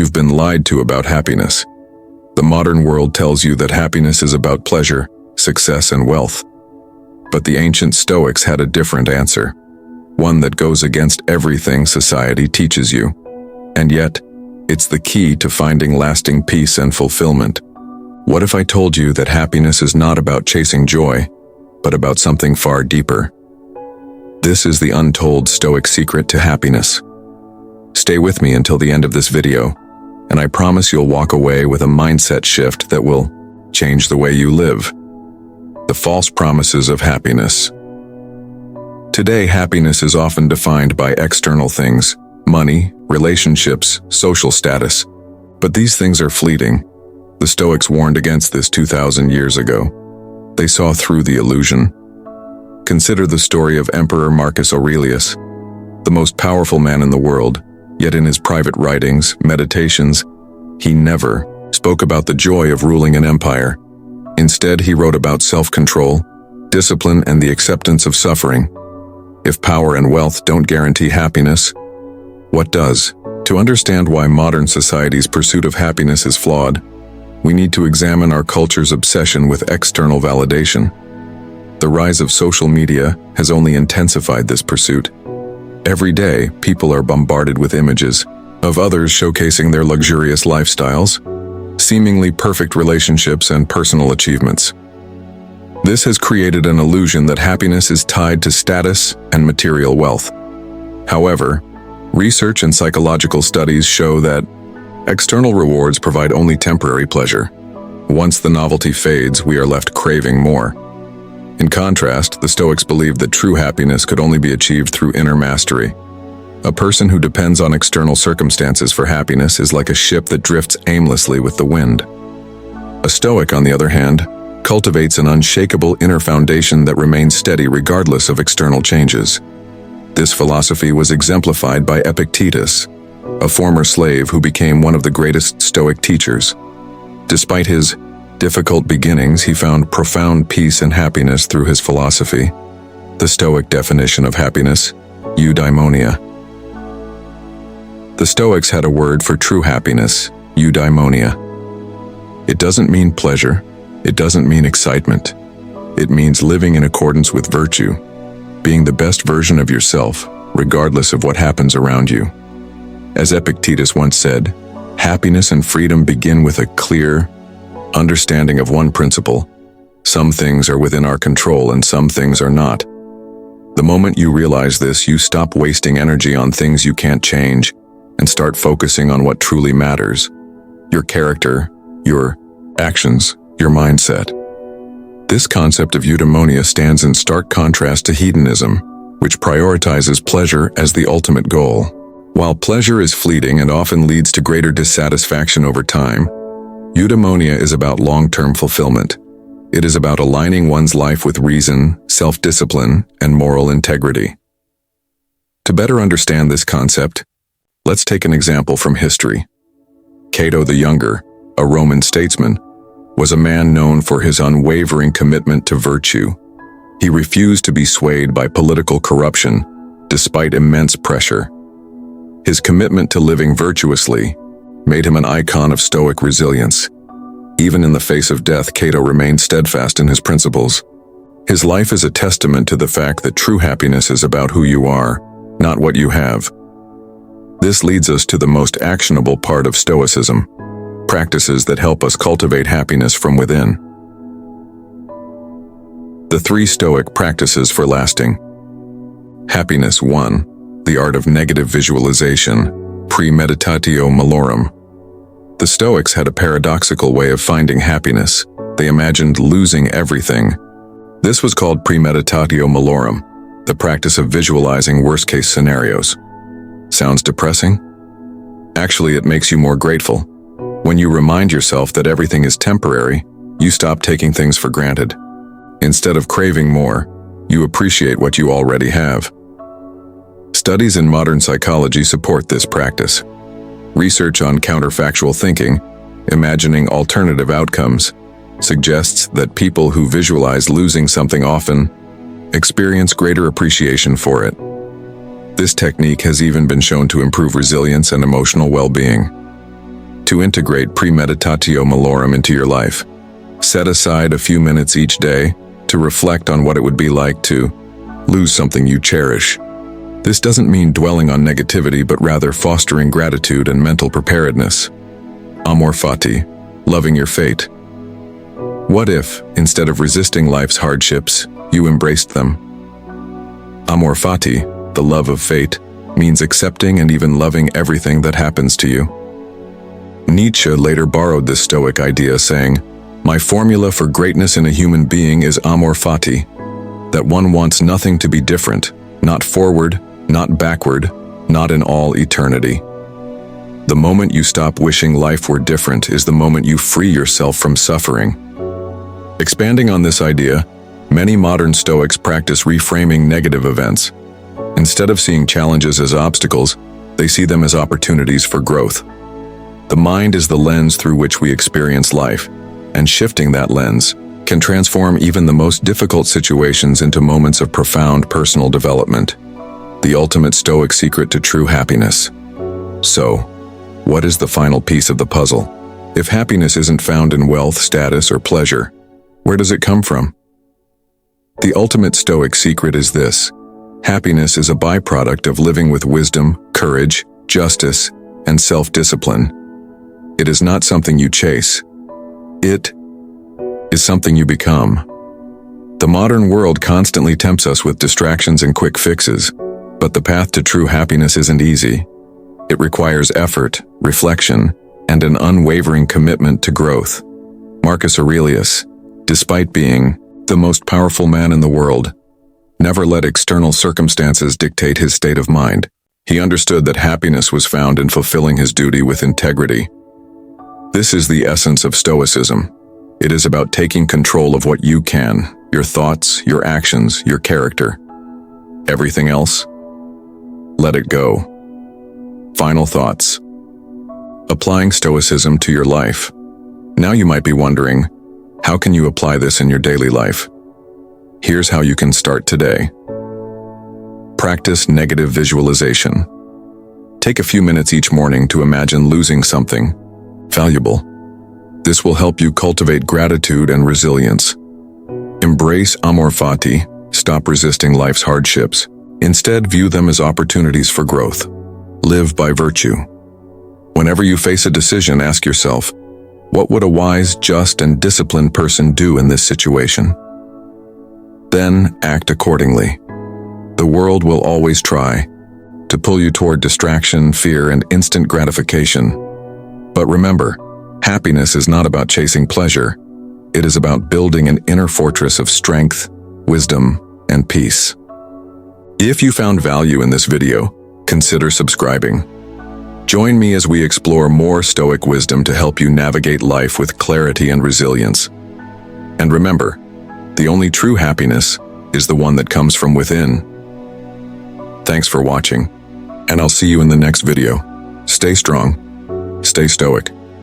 You've been lied to about happiness. The modern world tells you that happiness is about pleasure, success, and wealth. But the ancient Stoics had a different answer, one that goes against everything society teaches you. And yet, it's the key to finding lasting peace and fulfillment. What if I told you that happiness is not about chasing joy, but about something far deeper? This is the untold Stoic secret to happiness. Stay with me until the end of this video, and I promise you'll walk away with a mindset shift that will change the way you live. The false promises of happiness. Today, happiness is often defined by external things, money, relationships, social status. But these things are fleeting. The Stoics warned against this 2,000 years ago. They saw through the illusion. Consider the story of Emperor Marcus Aurelius, the most powerful man in the world, yet in his private writings, meditations, he never spoke about the joy of ruling an empire. Instead, he wrote about self-control, discipline, and the acceptance of suffering. If power and wealth don't guarantee happiness, what does? To understand why modern society's pursuit of happiness is flawed, we need to examine our culture's obsession with external validation. The rise of social media has only intensified this pursuit. Every day, people are bombarded with images of others showcasing their luxurious lifestyles, seemingly perfect relationships, and personal achievements. This has created an illusion that happiness is tied to status and material wealth. However, research and psychological studies show that external rewards provide only temporary pleasure. Once the novelty fades, we are left craving more. In contrast, the Stoics believed that true happiness could only be achieved through inner mastery. A person who depends on external circumstances for happiness is like a ship that drifts aimlessly with the wind. A Stoic, on the other hand, cultivates an unshakable inner foundation that remains steady regardless of external changes. This philosophy was exemplified by Epictetus, a former slave who became one of the greatest Stoic teachers. Despite his difficult beginnings, he found profound peace and happiness through his philosophy. The Stoic definition of happiness, eudaimonia. The Stoics had a word for true happiness, eudaimonia. It doesn't mean pleasure. It doesn't mean excitement. It means living in accordance with virtue, being the best version of yourself, regardless of what happens around you. As Epictetus once said, happiness and freedom begin with a clear understanding of one principle: some things are within our control and some things are not. The moment you realize this, you stop wasting energy on things you can't change and start focusing on what truly matters: your character, your actions, your mindset. This concept of eudaimonia stands in stark contrast to hedonism, which prioritizes pleasure as the ultimate goal. While pleasure is fleeting and often leads to greater dissatisfaction over time, eudaimonia is about long-term fulfillment. It is about aligning one's life with reason, self-discipline, and moral integrity. To better understand this concept, let's take an example from history. Cato the Younger, a Roman statesman, was a man known for his unwavering commitment to virtue. He refused to be swayed by political corruption, despite immense pressure. His commitment to living virtuously made him an icon of Stoic resilience. Even in the face of death, Cato remained steadfast in his principles. His life is a testament to the fact that true happiness is about who you are, not what you have. This leads us to the most actionable part of Stoicism: practices that help us cultivate happiness from within. The 3 Stoic practices for lasting happiness. 1. The art of negative visualization, premeditatio malorum. The Stoics had a paradoxical way of finding happiness. They imagined losing everything. This was called premeditatio malorum, the practice of visualizing worst-case scenarios. Sounds depressing? Actually, it makes you more grateful. When you remind yourself that everything is temporary, you stop taking things for granted. Instead of craving more, you appreciate what you already have. Studies in modern psychology support this practice. Research on counterfactual thinking, imagining alternative outcomes, suggests that people who visualize losing something often experience greater appreciation for it. This technique has even been shown to improve resilience and emotional well-being. to integrate premeditatio malorum into your life. Set aside a few minutes each day to reflect on what it would be like to lose something you cherish. This doesn't mean dwelling on negativity, but rather fostering gratitude and mental preparedness. Amor fati, loving your fate. What if, instead of resisting life's hardships, you embraced them? Amor fati, the love of fate, means accepting and even loving everything that happens to you. Nietzsche later borrowed this Stoic idea, saying, "My formula for greatness in a human being is amor fati, that one wants nothing to be different, not forward, not backward, not in all eternity." The moment you stop wishing life were different is the moment you free yourself from suffering. Expanding on this idea, many modern Stoics practice reframing negative events. Instead of seeing challenges as obstacles, they see them as opportunities for growth. The mind is the lens through which we experience life, and shifting that lens can transform even the most difficult situations into moments of profound personal development. The ultimate Stoic secret to true happiness. So, what is the final piece of the puzzle? If happiness isn't found in wealth, status, or pleasure, where does it come from? The ultimate Stoic secret is this: happiness is a byproduct of living with wisdom, courage, justice, and self-discipline. It is not something you chase. It is something you become. The modern world constantly tempts us with distractions and quick fixes, but the path to true happiness isn't easy. It requires effort, reflection, and an unwavering commitment to growth. Marcus Aurelius, despite being the most powerful man in the world, never let external circumstances dictate his state of mind. He understood that happiness was found in fulfilling his duty with integrity. This is the essence of Stoicism. It is about taking control of what you can, your thoughts, your actions, your character. Everything else, let it go. Final thoughts. Applying Stoicism to your life. Now you might be wondering, how can you apply this in your daily life? Here's how you can start today. Practice negative visualization. Take a few minutes each morning to imagine losing something valuable. This will help you cultivate gratitude and resilience. Embrace amor fati. Stop resisting life's hardships. Instead, view them as opportunities for growth. Live by virtue. Whenever you face a decision, ask yourself, what would a wise, just, and disciplined person do in this situation? Then act accordingly. The world will always try to pull you toward distraction, fear, and instant gratification. But remember, happiness is not about chasing pleasure. It is about building an inner fortress of strength, wisdom, and peace. If you found value in this video, consider subscribing. Join me as we explore more Stoic wisdom to help you navigate life with clarity and resilience. And remember, the only true happiness is the one that comes from within. Thanks for watching, and I'll see you in the next video. Stay strong, stay Stoic.